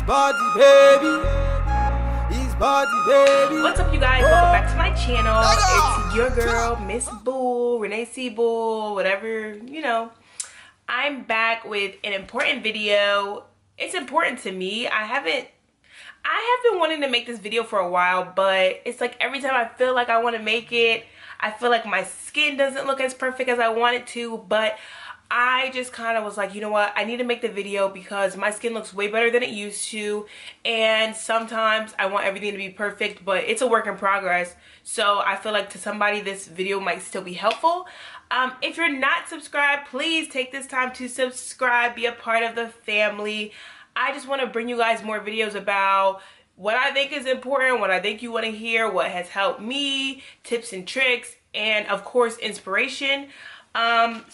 body, baby. His body, baby. What's up, you guys? Welcome back to my channel. It's your girl, Miss Bull, Renee C. Bull, whatever, you know. I'm back with an important video. It's important to me. I have been wanting to make this video for a while, but it's like every time I feel like I want to make it, I feel like my skin doesn't look as perfect as I want it to, but I just kind of was like, you know what, I need to make the video because my skin looks way better than it used to, and sometimes I want everything to be perfect, but it's a work in progress. So I feel like to somebody this video might still be helpful. If you're not subscribed, please take this time to subscribe, be a part of the family. I just want to bring you guys more videos about what I think is important, what I think you want to hear, what has helped me, tips and tricks, and of course inspiration.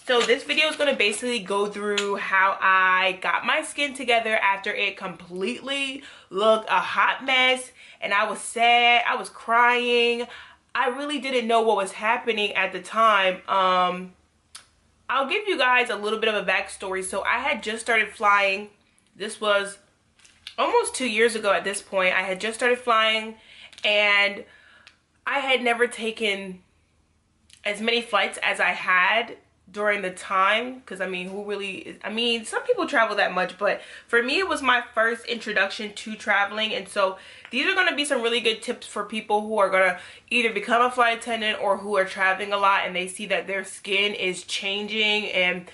So this video is going to basically go through how I got my skin together after it completely looked a hot mess, and I was sad, I was crying. I really didn't know what was happening at the time. I'll give you guys a little bit of a backstory. So I had just started flying. This was almost 2 years ago at this point. I had just started flying, and I had never taken as many flights as I had during the time, because I mean, some people travel that much, but for me it was my first introduction to traveling. And so these are going to be some really good tips for people who are going to either become a flight attendant or who are traveling a lot and they see that their skin is changing and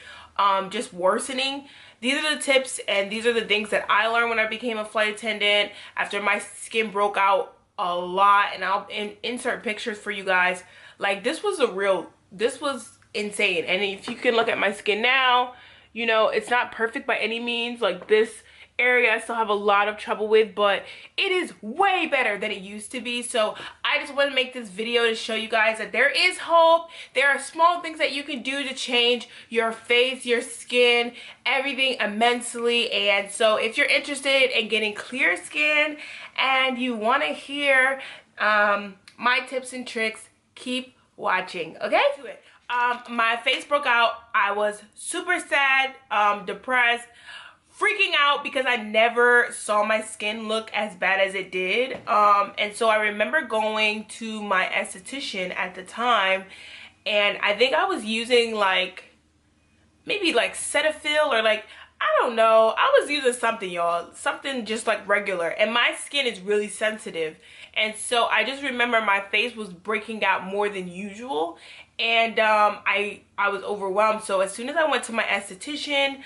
just worsening. These are the tips and these are the things that I learned when I became a flight attendant after my skin broke out a lot, and I'll insert pictures for you guys. Like, this was insane. And if you can look at my skin now, you know, it's not perfect by any means. Like, this area I still have a lot of trouble with, but it is way better than it used to be. So I just want to make this video to show you guys that there is hope. There are small things that you can do to change your face, your skin, everything immensely. And so if you're interested in getting clear skin and you want to hear my tips and tricks, keep watching, okay? My face broke out. I was super sad, depressed, freaking out because I never saw my skin look as bad as it did. And so I remember going to my esthetician at the time, and I think I was using maybe Cetaphil or I don't know. I was using something, y'all. Something just like regular. And my skin is really sensitive. And so I just remember my face was breaking out more than usual. And I was overwhelmed. So as soon as I went to my esthetician,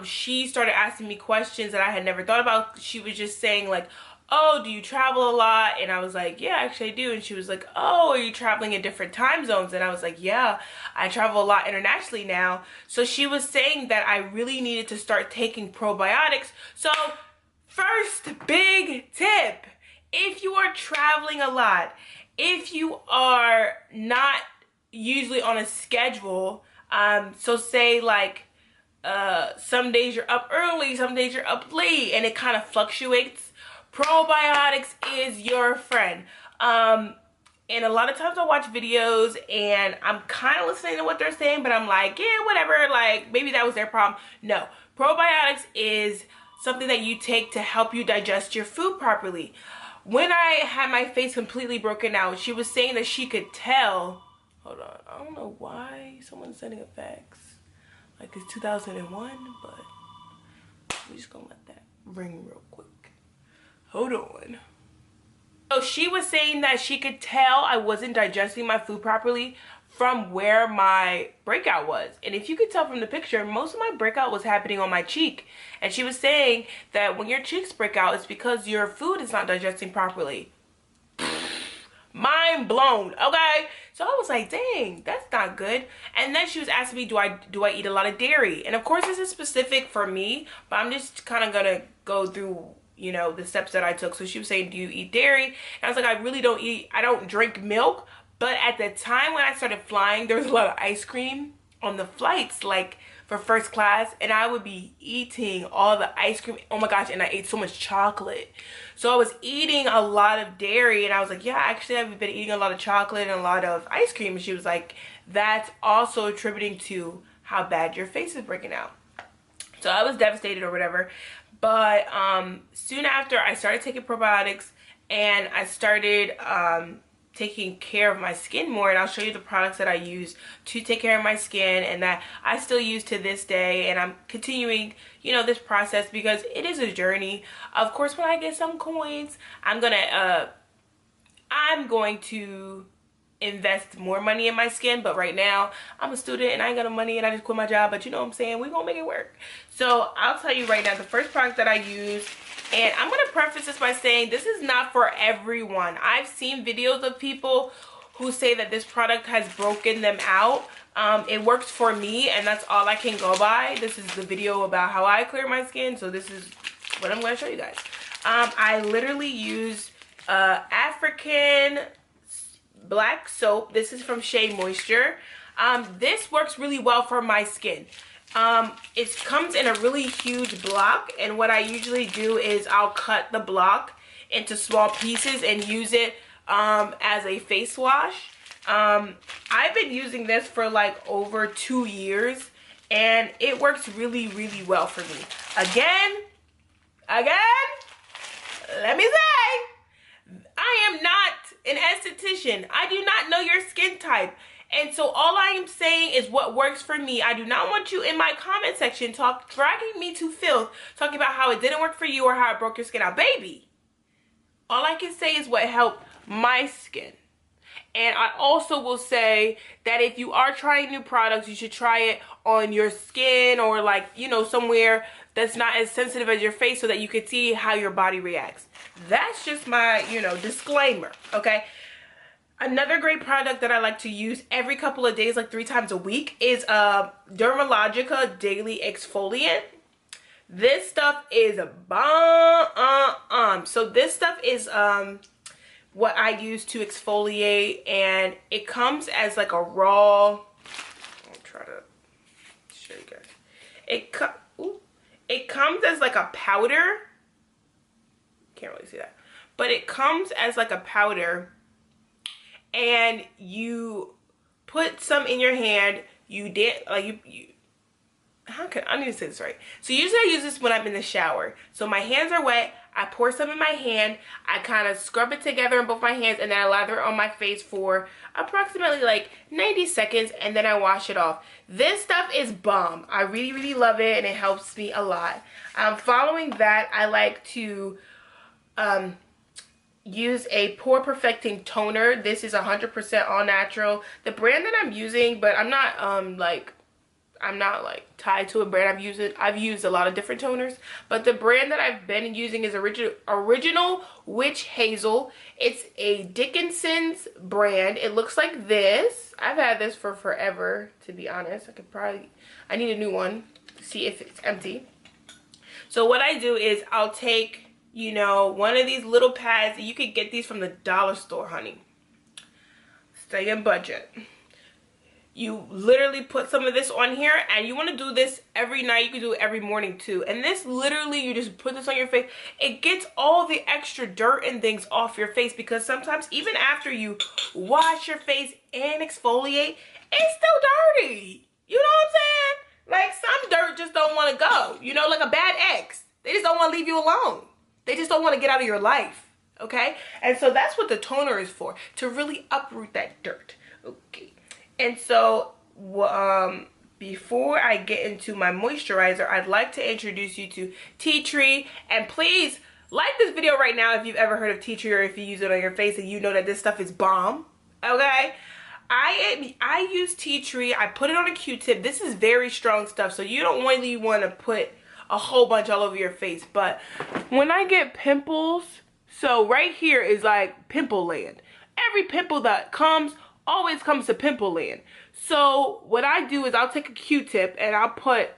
she started asking me questions that I had never thought about. She was just saying like, oh, do you travel a lot? And I was like, yeah, actually I do. And she was like, oh, are you traveling in different time zones? And I was like, yeah, I travel a lot internationally now. So she was saying that I really needed to start taking probiotics. So first big tip, if you are traveling a lot, if you are not usually on a schedule, so say some days you're up early, some days you're up late, and it kind of fluctuates, probiotics is your friend. And a lot of times I watch videos and I'm kind of listening to what they're saying, but I'm like, yeah, whatever, like maybe that was their problem. No, probiotics is something that you take to help you digest your food properly. When I had my face completely broken out, she was saying that she could tell. Hold on, I don't know why someone's sending a fax. Like it's 2001, but we're just gonna let that ring real quick. Hold on. So she was saying that she could tell I wasn't digesting my food properly from where my breakout was. And if you could tell from the picture, most of my breakout was happening on my cheek. And she was saying that when your cheeks break out, it's because your food is not digesting properly. Mind blown, okay? So I was like, dang, that's not good. And then she was asking me, do I eat a lot of dairy? And of course this is specific for me, but I'm just kind of gonna go through, you know, the steps that I took. So she was saying, do you eat dairy? And I was like, I don't drink milk. But at the time when I started flying, there was a lot of ice cream on the flights, like for first class, and I would be eating all the ice cream. Oh my gosh, and I ate so much chocolate. So I was eating a lot of dairy, and I was like, yeah, actually I've been eating a lot of chocolate and a lot of ice cream. And she was like, that's also attributing to how bad your face is breaking out. So I was devastated or whatever. But soon after, I started taking probiotics, and I started taking care of my skin more. And I'll show you the products that I use to take care of my skin and that I still use to this day. And I'm continuing, you know, this process because it is a journey. Of course, when I get some coins, I'm going to invest more money in my skin. But right now, I'm a student and I ain't got no money and I just quit my job. But you know what I'm saying? We're gonna make it work. So I'll tell you right now, the first product that I use, and I'm going to preface this by saying this is not for everyone. I've seen videos of people who say that this product has broken them out. It works for me, and that's all I can go by. This is the video about how I clear my skin, so this is what I'm going to show you guys. I literally use African black soap. This is from Shea Moisture. This works really well for my skin. It comes in a really huge block, and what I usually do is I'll cut the block into small pieces and use it as a face wash. I've been using this for like over 2 years, and it works really, really well for me. Again, let me say, I am not an esthetician. I do not know your skin type. And so all I am saying is what works for me. I do not want you in my comment section dragging me to filth, talking about how it didn't work for you or how it broke your skin out. Baby, all I can say is what helped my skin. And I also will say that if you are trying new products, you should try it on your skin or like, you know, somewhere that's not as sensitive as your face so that you can see how your body reacts. That's just my, you know, disclaimer, okay? Another great product that I like to use every couple of days, like 3 times a week, is Dermalogica Daily Exfoliant. This stuff is bomb. So this stuff is what I use to exfoliate, and it comes as like a raw. I'll try to show you guys. It comes as like a powder. Can't really see that, but it comes as like a powder. And you put some in your hand. I need to say this right. So usually I use this when I'm in the shower. So my hands are wet. I pour some in my hand. I kind of scrub it together in both my hands, and then I lather it on my face for approximately like 90 seconds, and then I wash it off. This stuff is bomb. I really, really love it, and it helps me a lot. Following that, I like to use a pore perfecting toner. This is 100% all natural. The brand that I'm using, but I'm not tied to a brand. I've used a lot of different toners, but the brand that I've been using is Original Witch Hazel. It's a Dickinson's brand. It looks like this. I've had this for forever, to be honest. I need a new one to see if it's empty. So what I do is I'll take, you know, one of these little pads. You could get these from the dollar store, honey. Stay in budget. You literally put some of this on here, and you want to do this every night. You can do it every morning too. And this literally, you just put this on your face. It gets all the extra dirt and things off your face, because sometimes even after you wash your face and exfoliate, it's still dirty. You know what I'm saying? Like, some dirt just don't want to go. You know, like a bad ex. They just don't want to leave you alone. They just don't want to get out of your life, okay? And so that's what the toner is for, to really uproot that dirt, okay? And so before I get into my moisturizer, I'd like to introduce you to tea tree. And please like this video right now if you've ever heard of tea tree, or if you use it on your face and you know that this stuff is bomb, okay? I use tea tree. I put it on a Q-tip. This is very strong stuff, so you don't really want to put a whole bunch all over your face. But when I get pimples, so right here is like pimple land. Every pimple that comes always comes to pimple land. So what I do is I'll take a Q-tip and I'll put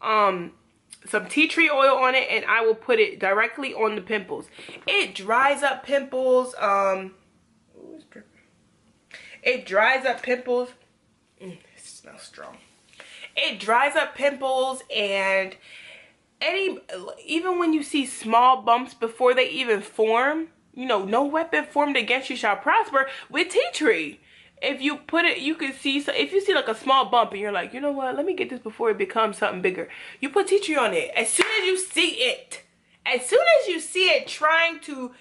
some tea tree oil on it, and I will put it directly on the pimples. It dries up pimples. It dries up pimples. It smells strong. It dries up pimples, and even when you see small bumps before they even form, you know, no weapon formed against you shall prosper with tea tree. If you put it, you can see, so if you see like a small bump and you're like, you know what, let me get this before it becomes something bigger, you put tea tree on it. As soon as you see it, As soon as you see it trying to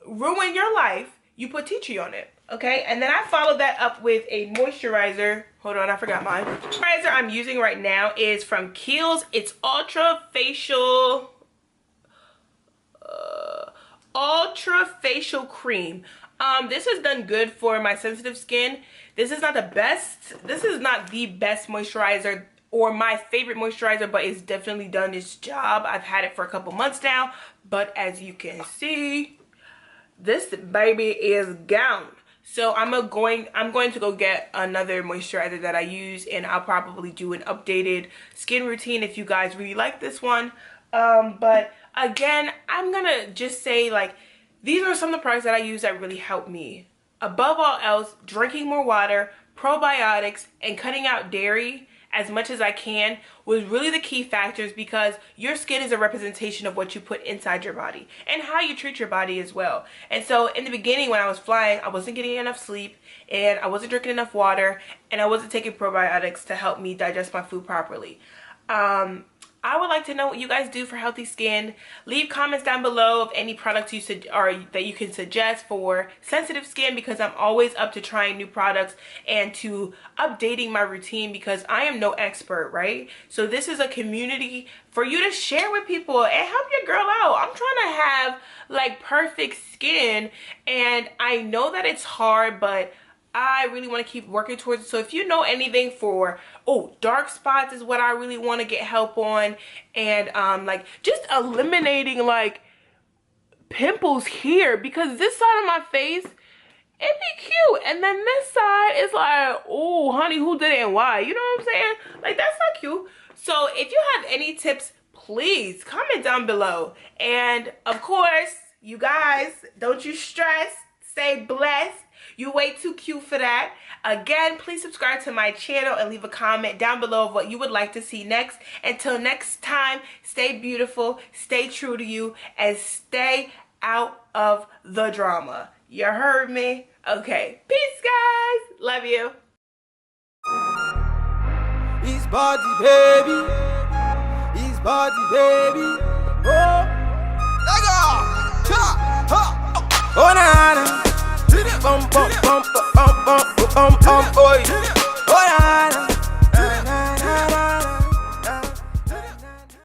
ruin your life, you put tea tree on it, okay? And then I followed that up with a moisturizer. Hold on, I forgot mine. The moisturizer I'm using right now is from Kiehl's. It's Ultra Facial Cream. This has done good for my sensitive skin. This is not the best moisturizer or my favorite moisturizer, but it's definitely done its job. I've had it for a couple months now, but as you can see, this baby is gone. So I'm going to go get another moisturizer that I use, and I'll probably do an updated skin routine if you guys really like this one. But again, I'm gonna just say, like, these are some of the products that I use that really help me. Above all else, drinking more water, probiotics, and cutting out dairy as much as I can was really the key factors, because your skin is a representation of what you put inside your body and how you treat your body as well. And so in the beginning, when I was flying, I wasn't getting enough sleep, and I wasn't drinking enough water, and I wasn't taking probiotics to help me digest my food properly. I would like to know what you guys do for healthy skin. Leave comments down below of any products that you can suggest for sensitive skin, because I'm always up to trying new products and to updating my routine, because I am no expert, right? So this is a community for you to share with people and help your girl out. I'm trying to have like perfect skin, and I know that it's hard, but I really want to keep working towards it. So if you know anything for, dark spots is what I really want to get help on, and like just eliminating like pimples here, because this side of my face, it'd be cute, and then this side is like, oh honey, who did it and why? You know what I'm saying? Like, that's not cute. So if you have any tips, please comment down below. And of course, you guys, don't you stress, stay blessed. You way too cute for that. Again, please subscribe to my channel and leave a comment down below of what you would like to see next. Until next time, stay beautiful, stay true to you, and stay out of the drama. You heard me? Okay. Peace, guys. Love you. His body, baby. His body, baby. Oh, oh, na na. Bum bum bum bum bum bum bum bum, boy.